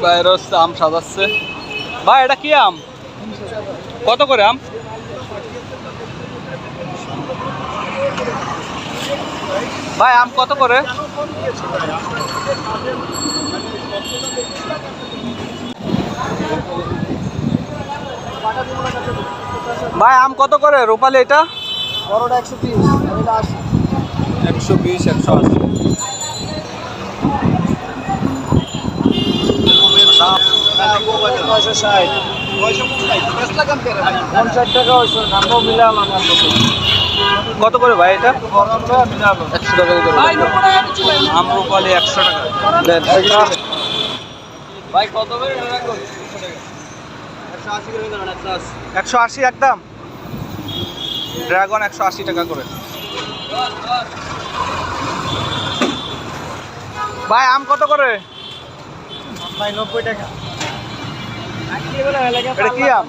বাইরে হচ্ছে আম সাজাচ্ছে। ভাই এটা কি আম? কত করে আম? ভাই আম কত করে? ভাই আম কত করে রূপালি এটা? বড়টা 130, এটা 80। 120, 180। 960, 50 টাকা হয়েছে, নামও মিলালাম। কত করে ভাই এটা? 100 টাকা করে। আম রূপালি 100 টাকা। দেন এটা ভাই কত করে রাখো? 180 করে দেবেন একটা। 180 একদম। ড্রাগন 180 টাকা করে। ভাই আম কত করে? ভাই 90 টাকা। এটা কি আম?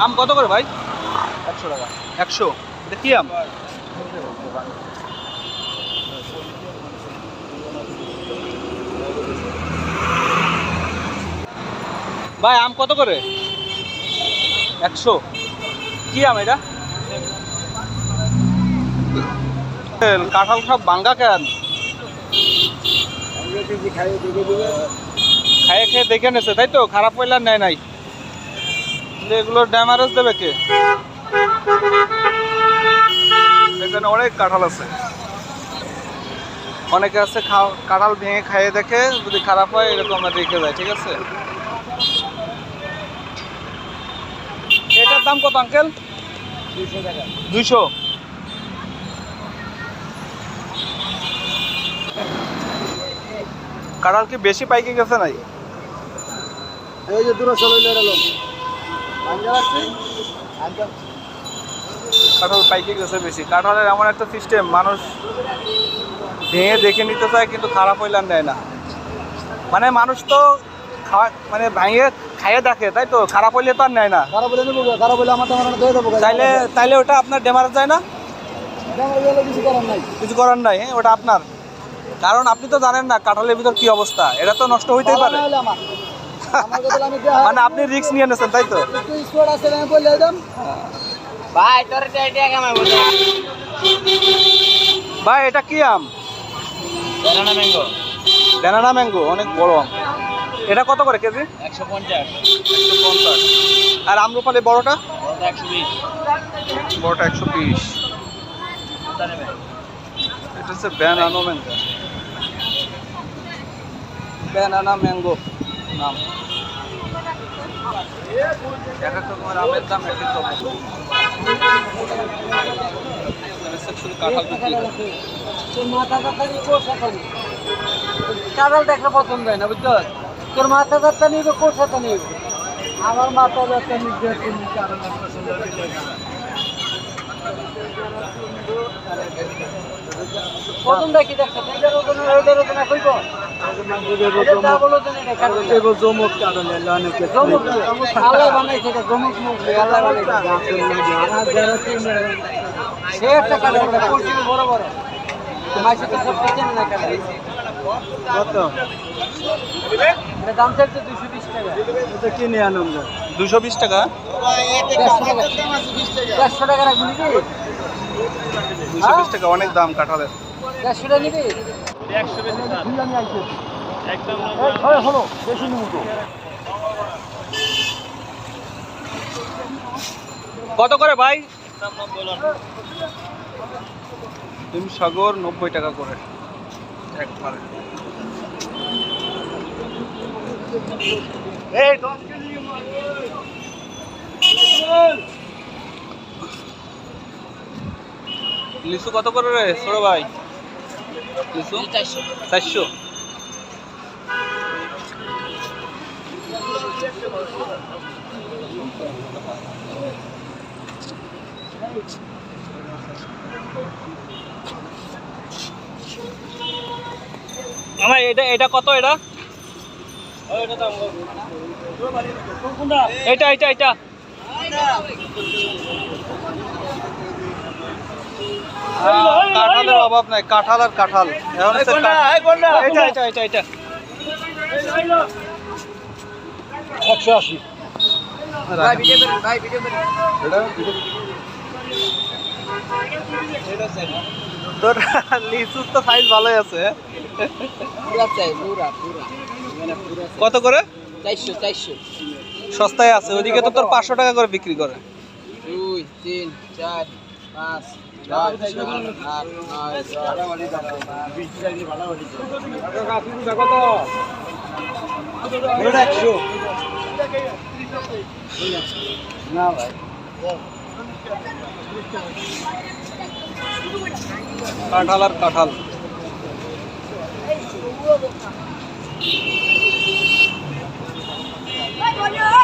আম কত করে ভাই? 100 টাকা। 100। এটা কি আম? ভাই আম কত করে? 100। কি আম এটা? কাঁঠাল সব ভাঙ্গা কেন? খাইয়ে খেয়ে দেখে নেছে তাই তো, খারাপ হইলে আর নেয় নাই। এগুলোর ড্যামারেজ দেবে কে? এখানে অনেক কাঁঠাল আছে। অনেকে আছে কাঁঠাল ভেঙে খাইয়ে দেখে, যদি খারাপ হয় এরকম রেখে যায়। ঠিক আছে, এটার দাম কত আঙ্কেল? 200 টাকা। 200। কাঁঠাল কি বেশি পাইকে গেছে নাই? এই যে দূরে চলে এলো আঙ্কেল আছে আঙ্কেল। কাঁঠাল পাইকে গেছে বেশি। কাঁঠালের এমন একটা সিস্টেম, মানুষ ভেঙে দেখে নিতে চায় কিন্তু খারাপ হইলে আর নেয় না। মানে মানুষ তো খাওয়া মানে ভেঙে খাইয়ে দেখে তাই তো, খারাপ হইলে তো আর নেয় না। খারাপ বলে নেবো, খারাপ বলে আমার টাকা দিয়ে দেবো। তাইলে ওটা আপনার ড্যামারেজ যায় না? কিছু করার নাই, কিছু করার নাই। হ্যাঁ ওটা আপনার, কারণ আপনি তো জানেন না কাঁঠালের ভিতর কি অবস্থা। এটা তো নষ্ট হইতেই পারে। মানে আপনি রিস্ক নিয়ে নিয়েছেন তাই তো। ভাই এটা কি আম? Banana mango. ব্যানানা ম্যাঙ্গো, অনেক বড় আম। এটা কত করে কেজি? 150। 150। আর আমরুপালি বড়টা? 120। বড়টা 120। এটা হচ্ছে ব্যানানা ম্যাঙ্গো। ব্যানানা ম্যাঙ্গো নাম। এক এক রকমের আমের দাম এক এক রকম। শুধু কাঁঠাল বিক্রি করে। কাঁঠাল দেখলে পছন্দ হয় না, বুঝছো? তোর মাথা যাত্রা নিবে, কোর সাথে নিবে। আমার মাথা যাত্রা নিবে, তুমি কারণ পছন্দ পছন্দ কি দেখছো? এটার ওজন ওইটার ওজন কইব? এটা বলো তো এটা কাটবে। এগো জমক কাটল লানেকে। জমক আল্লাহ বানাইছে, এটা জমক মুখ আল্লাহ বানাইছে। আর যারা চিনে সে একটা কাটল কোরসি বড় বড়। মাইছে তো সব চিনে না কাটল। কত? এটা দাম চাইছে 220 টাকা। এটা কিনে আনন্দ। 220 টাকা? 150 টাকা রাখবি নাকি? 220 টাকা অনেক দাম কাঁঠালের। 150 টাকা নিবি? 100 বেশি স্যার। আমি আইছি। একদম এই হলো বেশি নিমু তো। কত করে ভাই? তুমি সাগর 90 টাকা করে একবারে। এই 10 কেজি লিচু কত করে রে ছোট ভাই? লিচু 400। আমার এটা কত? এটা এটা এটা এটা কাঁঠালের অভাব নাই, কাঁঠাল আর কাঁঠাল। এখন হচ্ছে এটা 180 তোর লিচুর তো সাইজ ভালোই আছে। পুরা চাই পুরা পুরা মানে পুরা কত করে? 400 সস্তায় আছে, ওইদিকে তো তোর 500 টাকা করে বিক্রি করে। 2 3 4 5 6 7 8 9 না ভাই কাঁঠাল আর কাঁঠাল। Bye,